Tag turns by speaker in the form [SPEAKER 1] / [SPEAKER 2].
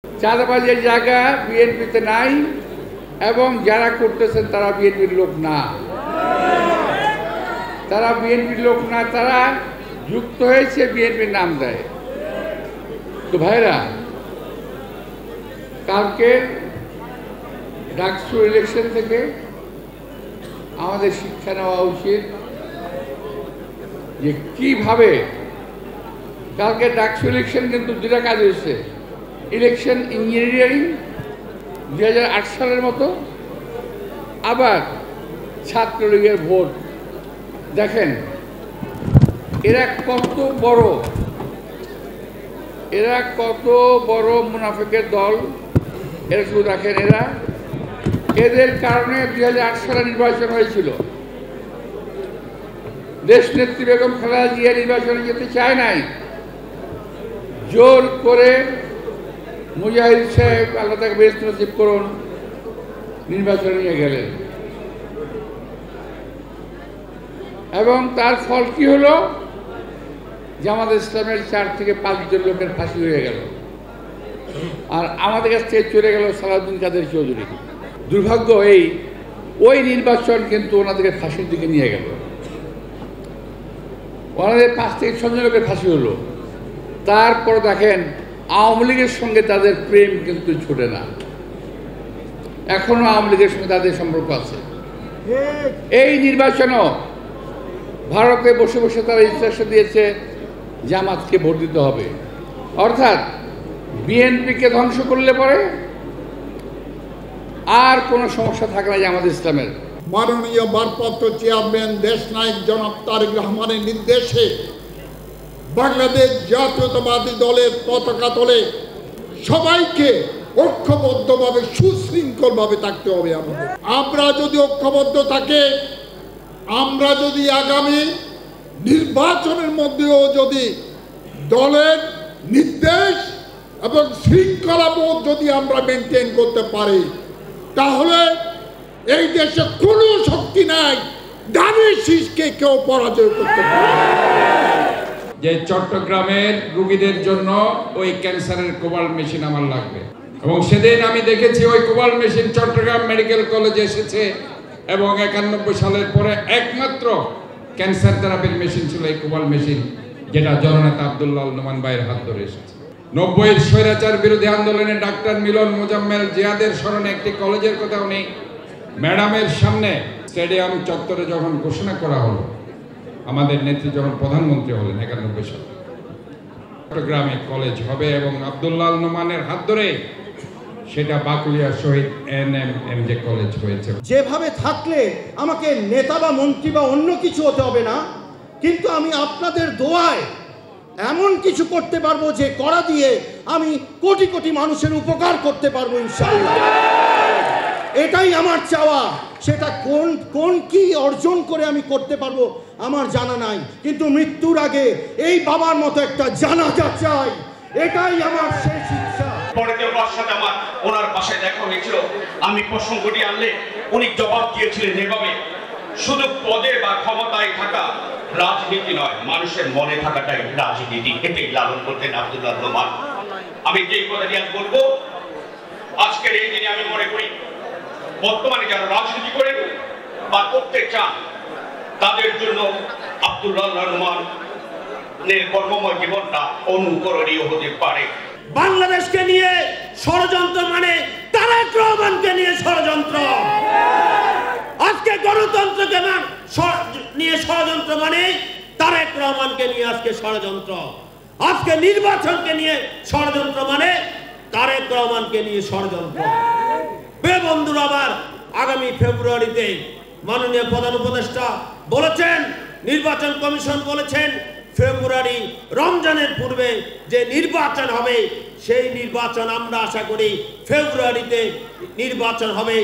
[SPEAKER 1] চাঁদাবাজের জায়গা বিএনপিতে নাই এবং যারা করতেছেন তারা বিএনপির লোক না, তারা বিএনপির লোক না, তারা যুক্ত হয়েছে বিএনপির নাম দেয়। তো ভাইরা, কালকে ডাকসু ইলেকশন থেকে আমাদের শিক্ষা নেওয়া উচিত যে কিভাবে কালকে ডাকসু ইলেকশন কিন্তু দুটা কাজ হয়েছে। ইলেকশন ইঞ্জিনিয়ারিং 2008 সালের মতো, আবার ছাত্রলীগের ভোট। দেখেন এরা কত বড় মুনাফিকের দল। এরা শুধু দেখেন, এদের কারণে 2008 সালে নির্বাচন হয়েছিল। দেশনেত্রী বেগম খালেদা জিয়া নির্বাচনে যেতে চায় নাই, জোর করে মুজাহিদ সাহেব, আল্লাহ তাকে বেহেশত নসিব করুন, নির্বাচনে নিয়ে গেলেন। এবং তার ফল কি হলো? জামাত ইসলামের 4 থেকে 5 জন লোকের ফাঁসি হয়ে গেল, আর আমাদের কাছ থেকে চলে গেল সালাউদ্দিন কাদের চৌধুরী। দুর্ভাগ্য ওই নির্বাচন কিন্তু ওনাদেরকে ফাঁসির দিকে নিয়ে গেল। ওনাদের 5 থেকে 6 জন লোকের ফাঁসি হলো। তারপর দেখেন আওয়ামী লীগের সঙ্গে তাদের প্রেম কিন্তু ছুটে না, এখনো আওয়ামী লীগের সঙ্গে তাদের সম্পর্ক আছে। এই নির্বাচনও ভারতে বসে বসে তারা ইনস্ট্রাকশন দিয়েছে জামাতকে ভোট দিতে হবে, অর্থাৎ বিএনপিকে ধ্বংস করলে পরে আর কোনো সমস্যা থাকে না জামাত ইসলামের।
[SPEAKER 2] মাননীয় ভারপ্রাপ্ত চেয়ারম্যান দেশনায়ক জনাব তারেক রহমানের নির্দেশে বাংলাদেশ জাতীয়তাবাদী দলের পতাকা তলে সবাইকে ঐক্যবদ্ধভাবে সুশৃঙ্খলভাবে থাকতে হবে। আমরা যদি ঐক্যবদ্ধ থাকে, আমরা যদি আগামী নির্বাচনের মধ্যেও যদি দলের নির্দেশ এবং শৃঙ্খলাবোধ যদি আমরা মেনটেন করতে পারি, তাহলে এই দেশে কোনো শক্তি নাই ধানের শীষকে কেউ পরাজয় করতে পারে।
[SPEAKER 3] যে চট্টগ্রামের রোগীদের জন্য ওই ক্যান্সারের কোবাল্ট মেশিন আমার লাগবে, এবং সেদিন আমি দেখেছি ওই কোবাল্ট মেশিন চট্টগ্রাম মেডিকেল কলেজে এসেছে, এবং 91 সালের পরে একমাত্র ক্যান্সার থেরাপির মেশিন ছিল এই কোবাল্ট মেশিন, যেটা জননেতা আব্দুল্লাহ নোমান ভাইয়ের হাত ধরে এসেছে। 90-এর স্বৈরাচার বিরোধী আন্দোলনে ডাক্তার মিলন মোজাম্মেল জিয়াদের স্মরণে একটি কলেজের কথা উনি ম্যাডামের সামনে স্টেডিয়াম চত্বরে যখন ঘোষণা করা হলো, আমাদের নেত্রী যখন প্রধানমন্ত্রী হলেন 91 সালে, চট্টগ্রামে কলেজ হবে এবং আব্দুল্লাহ নোমানের হাত ধরে সেটা বাকলিয়া শহীদ NMMJ কলেজ হয়েছে।
[SPEAKER 4] যেভাবে থাকলে আমাকে নেতা বা মন্ত্রী বা অন্য কিছু হতে হবে না, কিন্তু আমি আপনাদের দোয়ায় এমন কিছু করতে পারবো যে করা দিয়ে আমি কোটি কোটি মানুষের উপকার করতে পারবো ইনশাআল্লাহ। এটাই আমার চাওয়া। সেটা কোন কি অর্জন করে আমি করতে পারবো আমার জানা নাই, কিন্তু মৃত্যুর আগে এই বাবার মতো একটা জানাজা চাই, এটাই আমার শেষ ইচ্ছা।
[SPEAKER 5] পরের সাথে আমার ওনার বাসায় দেখা হয়েছিল। আমি প্রসঙ্গটি আনলে উনি জবাব দিয়েছিলেন এভাবে, শুধু পদে বা ক্ষমতায় থাকা রাজনীতি নয়, মানুষের মনে থাকাটাই রাজনীতি। এটাই লালন করতেন আব্দুল্লাহ নোমান। আমি যেই কথাটি আজ বলবো, আজকের এই দিনে আমি মনে করি বর্তমানে যারা রাজনীতি করেন বা করতে চান, তাদের জন্য আব্দুল্লাহ নোমানের কর্মময় জীবনটা অনুকরণীয় হতে পারে।
[SPEAKER 6] বাংলাদেশকে নিয়ে ষড়যন্ত্র মানে তারেক রহমানকে নিয়ে ষড়যন্ত্র। আজকে গণতন্ত্রকে নিয়ে ষড়যন্ত্র মানে তারেক রহমানকে নিয়ে আজকে ষড়যন্ত্র। আজকে নির্বাচনকে নিয়ে ষড়যন্ত্র মানে তারেক রহমানকে নিয়ে ষড়যন্ত্র। বন্ধুরা, আবার আগামী ফেব্রুয়ারিতে মাননীয় প্রধান উপদেষ্টা বলেছেন, নির্বাচন কমিশন বলেছেন, ফেব্রুয়ারি রমজানের পূর্বে যে নির্বাচন হবে সেই নির্বাচন আমরা আশা করি ফেব্রুয়ারিতে নির্বাচন হবে।